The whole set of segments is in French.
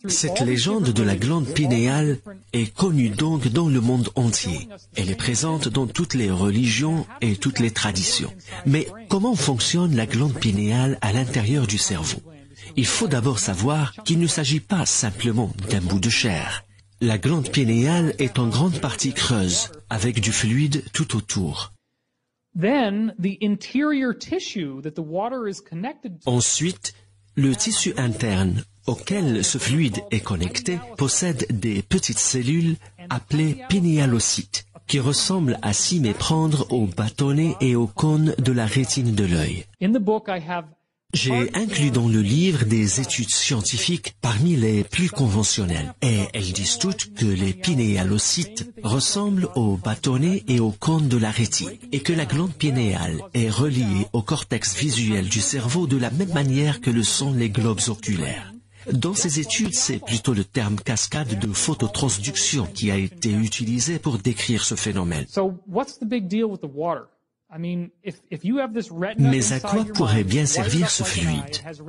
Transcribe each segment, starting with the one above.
Cette légende de la glande pinéale est connue donc dans le monde entier. Elle est présente dans toutes les religions et toutes les traditions. Mais comment fonctionne la glande pinéale à l'intérieur du cerveau? Il faut d'abord savoir qu'il ne s'agit pas simplement d'un bout de chair. La glande pinéale est en grande partie creuse, avec du fluide tout autour. Ensuite, le tissu interne auquel ce fluide est connecté possède des petites cellules appelées pinéalocytes, qui ressemblent à s'y méprendre aux bâtonnets et aux cônes de la rétine de l'œil. J'ai inclus dans le livre des études scientifiques parmi les plus conventionnelles, et elles disent toutes que les pinéalocytes ressemblent aux bâtonnets et aux cônes de la rétine, et que la glande pinéale est reliée au cortex visuel du cerveau de la même manière que le sont les globes oculaires. Dans ces études, c'est plutôt le terme cascade de phototransduction qui a été utilisé pour décrire ce phénomène. Mais à quoi pourrait bien servir ce fluide?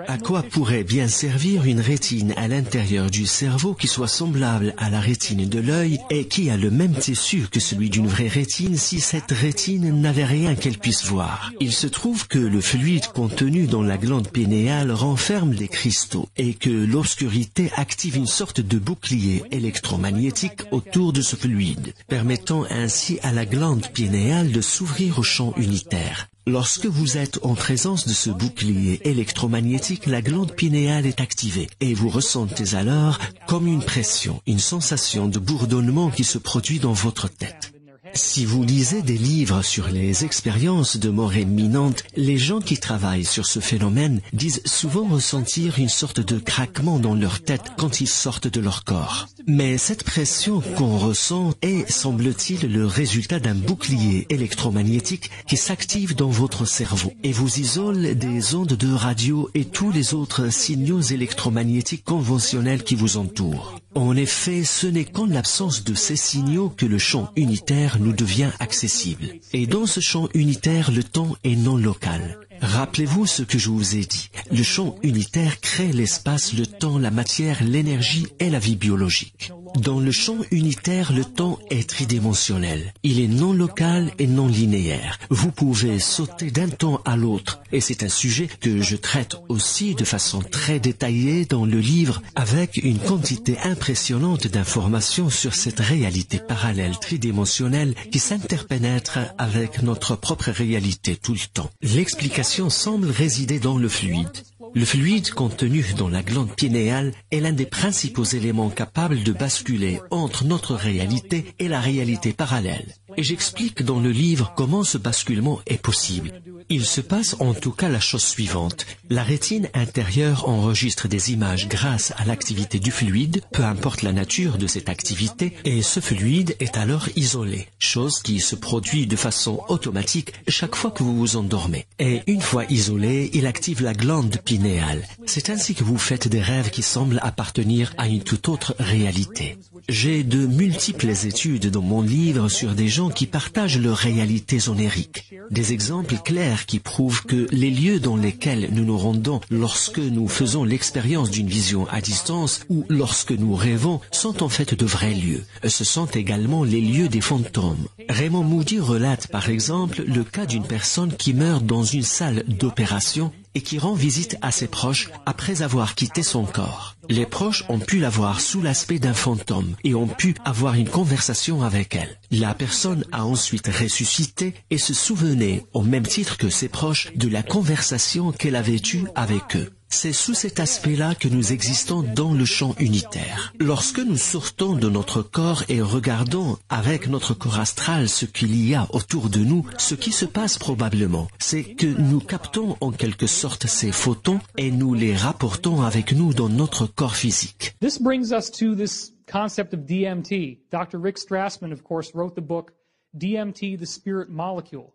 À quoi pourrait bien servir une rétine à l'intérieur du cerveau qui soit semblable à la rétine de l'œil et qui a le même tissu que celui d'une vraie rétine si cette rétine n'avait rien qu'elle puisse voir? Il se trouve que le fluide contenu dans la glande pinéale renferme des cristaux et que l'obscurité active une sorte de bouclier électromagnétique autour de ce fluide, permettant ainsi à la glande pinéale de s'ouvrir au champ unitaire. Lorsque vous êtes en présence de ce bouclier électromagnétique, la glande pinéale est activée et vous ressentez alors comme une pression, une sensation de bourdonnement qui se produit dans votre tête. Si vous lisez des livres sur les expériences de mort imminente, les gens qui travaillent sur ce phénomène disent souvent ressentir une sorte de craquement dans leur tête quand ils sortent de leur corps. Mais cette pression qu'on ressent est, semble-t-il, le résultat d'un bouclier électromagnétique qui s'active dans votre cerveau et vous isole des ondes de radio et tous les autres signaux électromagnétiques conventionnels qui vous entourent. En effet, ce n'est qu'en l'absence de ces signaux que le champ unitaire nous devient accessible. Et dans ce champ unitaire, le temps est non local. Rappelez-vous ce que je vous ai dit. Le champ unitaire crée l'espace, le temps, la matière, l'énergie et la vie biologique. Dans le champ unitaire, le temps est tridimensionnel. Il est non local et non linéaire. Vous pouvez sauter d'un temps à l'autre. Et c'est un sujet que je traite aussi de façon très détaillée dans le livre avec une quantité impressionnante d'informations sur cette réalité parallèle tridimensionnelle qui s'interpénètre avec notre propre réalité tout le temps. L'explication semble résider dans le fluide. Le fluide contenu dans la glande pinéale est l'un des principaux éléments capables de basculer entre notre réalité et la réalité parallèle. Et j'explique dans le livre comment ce basculement est possible. Il se passe en tout cas la chose suivante. La rétine intérieure enregistre des images grâce à l'activité du fluide, peu importe la nature de cette activité, et ce fluide est alors isolé, chose qui se produit de façon automatique chaque fois que vous vous endormez. Et une fois isolé, il active la glande pinéale. C'est ainsi que vous faites des rêves qui semblent appartenir à une toute autre réalité. J'ai de multiples études dans mon livre sur des gens qui partagent leurs réalités onériques. Des exemples clairs qui prouvent que les lieux dans lesquels nous nous rendons lorsque nous faisons l'expérience d'une vision à distance ou lorsque nous rêvons sont en fait de vrais lieux. Ce sont également les lieux des fantômes. Raymond Moody relate par exemple le cas d'une personne qui meurt dans une salle d'opération et qui rend visite à ses proches après avoir quitté son corps. Les proches ont pu la voir sous l'aspect d'un fantôme et ont pu avoir une conversation avec elle. La personne a ensuite ressuscité et se souvenait, au même titre que ses proches, de la conversation qu'elle avait eue avec eux. C'est sous cet aspect-là que nous existons dans le champ unitaire. Lorsque nous sortons de notre corps et regardons avec notre corps astral ce qu'il y a autour de nous, ce qui se passe probablement, c'est que nous captons en quelque sorte ces photons et nous les rapportons avec nous dans notre corps physique. This brings us to this concept of DMT. Dr. Rick Strassman, of course, wrote the book DMT, the Spirit Molecule,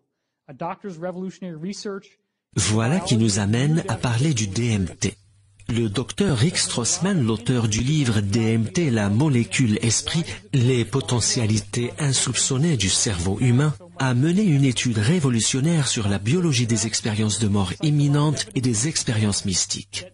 a doctor's revolutionary research. Voilà qui nous amène à parler du DMT. Le docteur Rick Strassman, l'auteur du livre DMT, la molécule esprit, les potentialités insoupçonnées du cerveau humain, a mené une étude révolutionnaire sur la biologie des expériences de mort imminente et des expériences mystiques.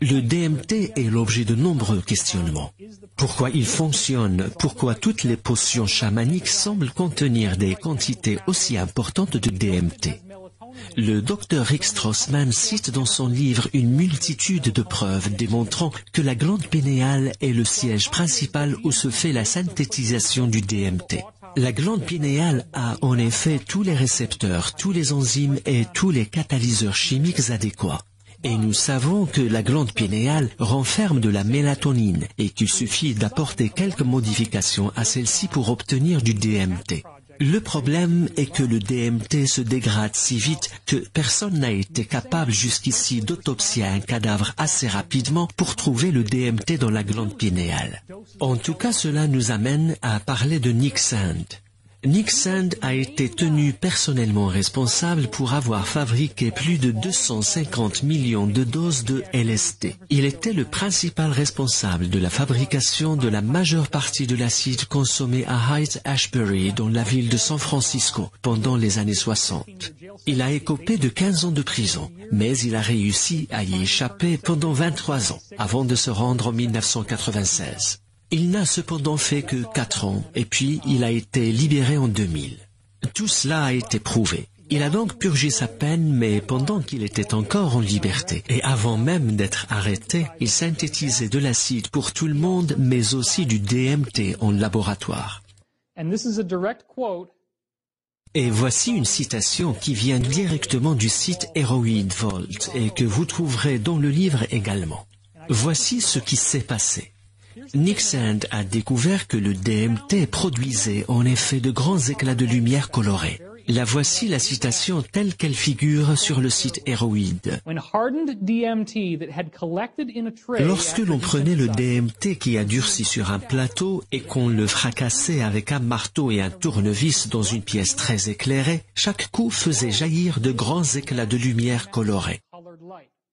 Le DMT est l'objet de nombreux questionnements. Pourquoi il fonctionne? Pourquoi toutes les potions chamaniques semblent contenir des quantités aussi importantes de DMT? Le Dr Rick Strassman cite dans son livre une multitude de preuves démontrant que la glande pinéale est le siège principal où se fait la synthétisation du DMT. La glande pinéale a en effet tous les récepteurs, tous les enzymes et tous les catalyseurs chimiques adéquats. Et nous savons que la glande pinéale renferme de la mélatonine et qu'il suffit d'apporter quelques modifications à celle-ci pour obtenir du DMT. Le problème est que le DMT se dégrade si vite que personne n'a été capable jusqu'ici d'autopsier un cadavre assez rapidement pour trouver le DMT dans la glande pinéale. En tout cas, cela nous amène à parler de Nick Sand. Nick Sand a été tenu personnellement responsable pour avoir fabriqué plus de 250 millions de doses de LSD. Il était le principal responsable de la fabrication de la majeure partie de l'acide consommé à Haight-Ashbury dans la ville de San Francisco pendant les années 60. Il a écopé de 15 ans de prison, mais il a réussi à y échapper pendant 23 ans avant de se rendre en 1996. Il n'a cependant fait que 4 ans, et puis il a été libéré en 2000. Tout cela a été prouvé. Il a donc purgé sa peine, mais pendant qu'il était encore en liberté. Et avant même d'être arrêté, il synthétisait de l'acide pour tout le monde, mais aussi du DMT en laboratoire. Et voici une citation qui vient directement du site Heroin Vault, et que vous trouverez dans le livre également. Voici ce qui s'est passé. Nick Sand a découvert que le DMT produisait en effet de grands éclats de lumière colorés. La voici la citation telle qu'elle figure sur le site Heroid. Lorsque l'on prenait le DMT qui a durci sur un plateau et qu'on le fracassait avec un marteau et un tournevis dans une pièce très éclairée, chaque coup faisait jaillir de grands éclats de lumière colorés.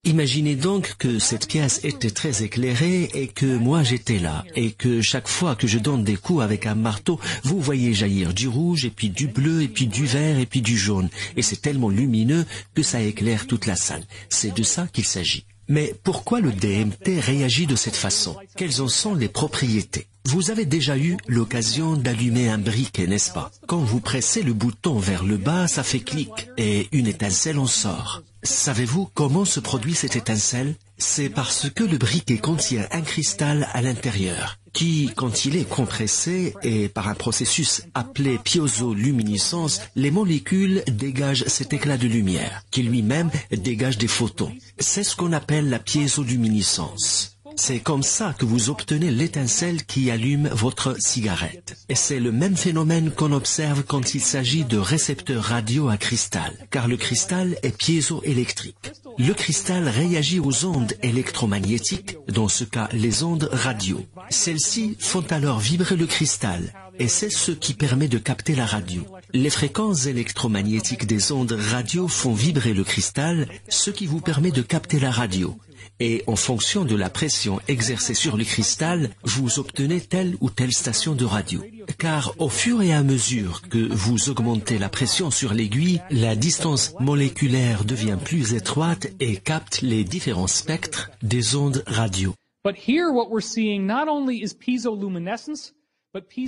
Imaginez donc que cette pièce était très éclairée et que moi j'étais là, et que chaque fois que je donne des coups avec un marteau, vous voyez jaillir du rouge, et puis du bleu, et puis du vert, et puis du jaune. Et c'est tellement lumineux que ça éclaire toute la salle. C'est de ça qu'il s'agit. Mais pourquoi le DMT réagit de cette façon? Quelles en sont les propriétés? Vous avez déjà eu l'occasion d'allumer un briquet, n'est-ce pas? Quand vous pressez le bouton vers le bas, ça fait clic, et une étincelle en sort. Savez-vous comment se produit cette étincelle? C'est parce que le briquet contient un cristal à l'intérieur, qui, quand il est compressé et par un processus appelé piézoluminescence, les molécules dégagent cet éclat de lumière, qui lui-même dégage des photons. C'est ce qu'on appelle la piézoluminescence. C'est comme ça que vous obtenez l'étincelle qui allume votre cigarette. Et c'est le même phénomène qu'on observe quand il s'agit de récepteurs radio à cristal, car le cristal est piézoélectrique. Le cristal réagit aux ondes électromagnétiques, dans ce cas les ondes radio. Celles-ci font alors vibrer le cristal, et c'est ce qui permet de capter la radio. Les fréquences électromagnétiques des ondes radio font vibrer le cristal, ce qui vous permet de capter la radio. Et en fonction de la pression exercée sur le cristal, vous obtenez telle ou telle station de radio. Car au fur et à mesure que vous augmentez la pression sur l'aiguille, la distance moléculaire devient plus étroite et capte les différents spectres des ondes radio.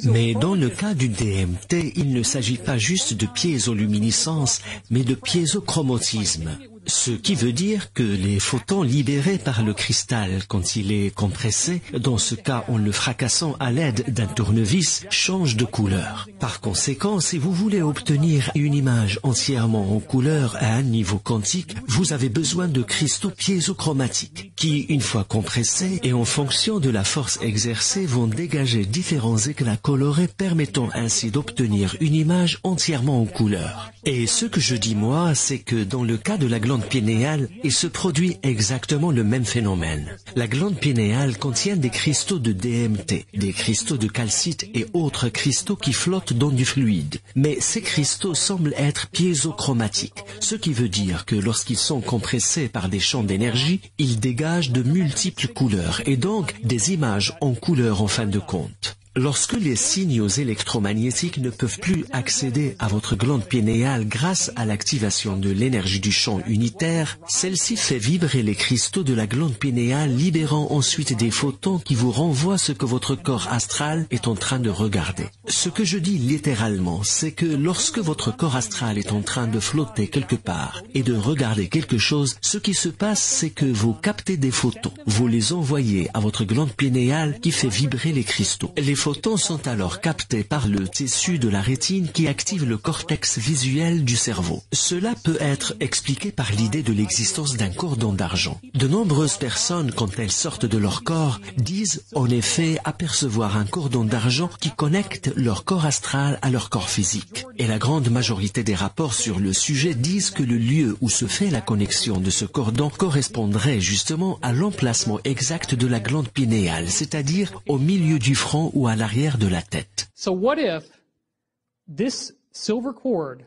Mais dans le cas du DMT, il ne s'agit pas juste de piézoluminescence, mais de piézochromatisme. Ce qui veut dire que les photons libérés par le cristal quand il est compressé, dans ce cas en le fracassant à l'aide d'un tournevis, changent de couleur. Par conséquent, si vous voulez obtenir une image entièrement en couleur à un niveau quantique, vous avez besoin de cristaux piézochromatiques, qui, une fois compressés et en fonction de la force exercée, vont dégager différents éclats colorés permettant ainsi d'obtenir une image entièrement en couleur. Et ce que je dis moi, c'est que dans le cas de la glande pinéale, il se produit exactement le même phénomène. La glande pinéale contient des cristaux de DMT, des cristaux de calcite et autres cristaux qui flottent dans du fluide. Mais ces cristaux semblent être piézochromatiques, ce qui veut dire que lorsqu'ils sont compressés par des champs d'énergie, ils dégagent de multiples couleurs et donc des images en couleur en fin de compte. Lorsque les signaux électromagnétiques ne peuvent plus accéder à votre glande pinéale grâce à l'activation de l'énergie du champ unitaire, celle-ci fait vibrer les cristaux de la glande pinéale, libérant ensuite des photons qui vous renvoient ce que votre corps astral est en train de regarder. Ce que je dis littéralement, c'est que lorsque votre corps astral est en train de flotter quelque part et de regarder quelque chose, ce qui se passe, c'est que vous captez des photons. Vous les envoyez à votre glande pinéale qui fait vibrer les cristaux. Les photons sont alors captés par le tissu de la rétine qui active le cortex visuel du cerveau. Cela peut être expliqué par l'idée de l'existence d'un cordon d'argent. De nombreuses personnes, quand elles sortent de leur corps, disent en effet apercevoir un cordon d'argent qui connecte leur corps astral à leur corps physique. Et la grande majorité des rapports sur le sujet disent que le lieu où se fait la connexion de ce cordon correspondrait justement à l'emplacement exact de la glande pinéale, c'est-à-dire au milieu du front ou à l'arrière de la tête. So what if this silver cord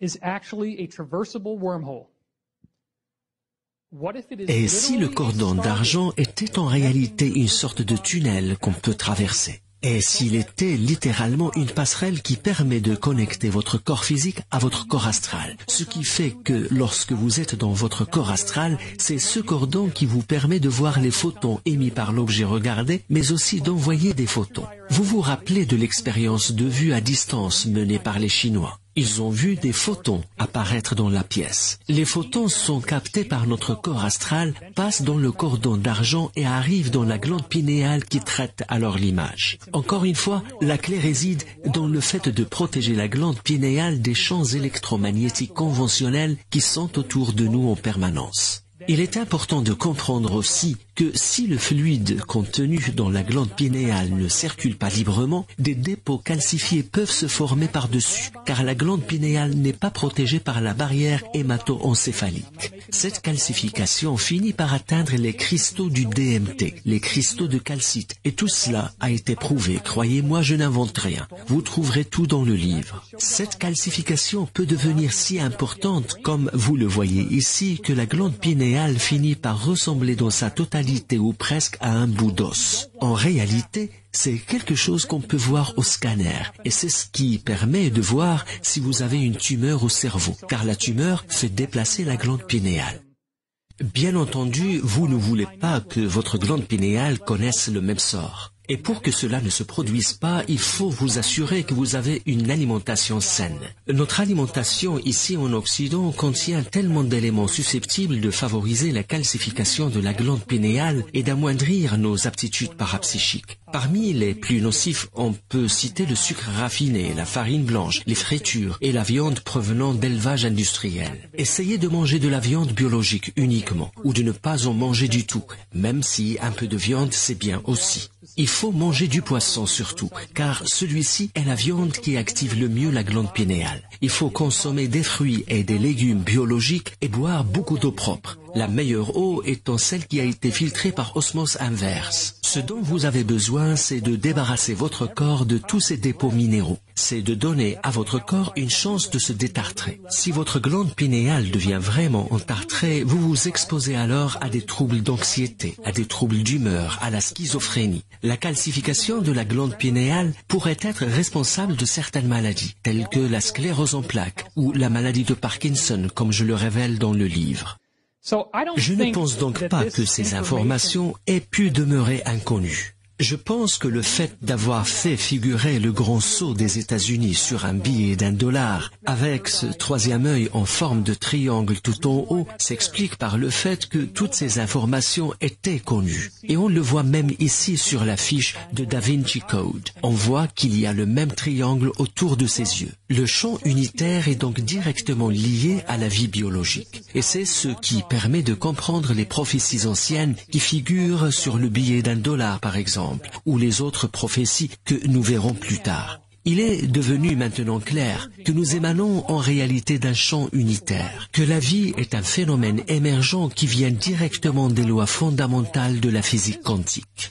is actually a traversable wormhole? What if it is Et si le cordon d'argent était en réalité une sorte de tunnel qu'on peut traverser? Et s'il était littéralement une passerelle qui permet de connecter votre corps physique à votre corps astral? Ce qui fait que lorsque vous êtes dans votre corps astral, c'est ce cordon qui vous permet de voir les photons émis par l'objet regardé, mais aussi d'envoyer des photons. Vous vous rappelez de l'expérience de vue à distance menée par les Chinois? Ils ont vu des photons apparaître dans la pièce. Les photons sont captés par notre corps astral, passent dans le cordon d'argent et arrivent dans la glande pinéale qui traite alors l'image. Encore une fois, la clé réside dans le fait de protéger la glande pinéale des champs électromagnétiques conventionnels qui sont autour de nous en permanence. Il est important de comprendre aussi que si le fluide contenu dans la glande pinéale ne circule pas librement, des dépôts calcifiés peuvent se former par-dessus, car la glande pinéale n'est pas protégée par la barrière hémato-encéphalique. Cette calcification finit par atteindre les cristaux du DMT, les cristaux de calcite, et tout cela a été prouvé. Croyez-moi, je n'invente rien. Vous trouverez tout dans le livre. Cette calcification peut devenir si importante, comme vous le voyez ici, que la glande pinéale finit par ressembler dans sa totalité ou presque à un bout d'os. En réalité, c'est quelque chose qu'on peut voir au scanner et c'est ce qui permet de voir si vous avez une tumeur au cerveau, car la tumeur fait déplacer la glande pinéale. Bien entendu, vous ne voulez pas que votre glande pinéale connaisse le même sort. Et pour que cela ne se produise pas, il faut vous assurer que vous avez une alimentation saine. Notre alimentation ici en Occident contient tellement d'éléments susceptibles de favoriser la calcification de la glande pinéale et d'amoindrir nos aptitudes parapsychiques. Parmi les plus nocifs, on peut citer le sucre raffiné, la farine blanche, les fritures et la viande provenant d'élevage industriel. Essayez de manger de la viande biologique uniquement ou de ne pas en manger du tout, même si un peu de viande c'est bien aussi. Il faut manger du poisson surtout, car celui-ci est la viande qui active le mieux la glande pinéale. Il faut consommer des fruits et des légumes biologiques et boire beaucoup d'eau propre. La meilleure eau étant celle qui a été filtrée par osmose inverse. Ce dont vous avez besoin, c'est de débarrasser votre corps de tous ces dépôts minéraux. C'est de donner à votre corps une chance de se détartrer. Si votre glande pinéale devient vraiment entartrée, vous vous exposez alors à des troubles d'anxiété, à des troubles d'humeur, à la schizophrénie. La calcification de la glande pinéale pourrait être responsable de certaines maladies, telles que la sclérose en plaques ou la maladie de Parkinson, comme je le révèle dans le livre. Je ne pense donc pas que ces informations aient pu demeurer inconnues. Je pense que le fait d'avoir fait figurer le grand sceau des États-Unis sur un billet d'$1 avec ce troisième œil en forme de triangle tout en haut s'explique par le fait que toutes ces informations étaient connues. Et on le voit même ici sur la fiche de Da Vinci Code. On voit qu'il y a le même triangle autour de ses yeux. Le champ unitaire est donc directement lié à la vie biologique. Et c'est ce qui permet de comprendre les prophéties anciennes qui figurent sur le billet d'$1 par exemple, ou les autres prophéties que nous verrons plus tard. Il est devenu maintenant clair que nous émanons en réalité d'un champ unitaire, que la vie est un phénomène émergent qui vient directement des lois fondamentales de la physique quantique.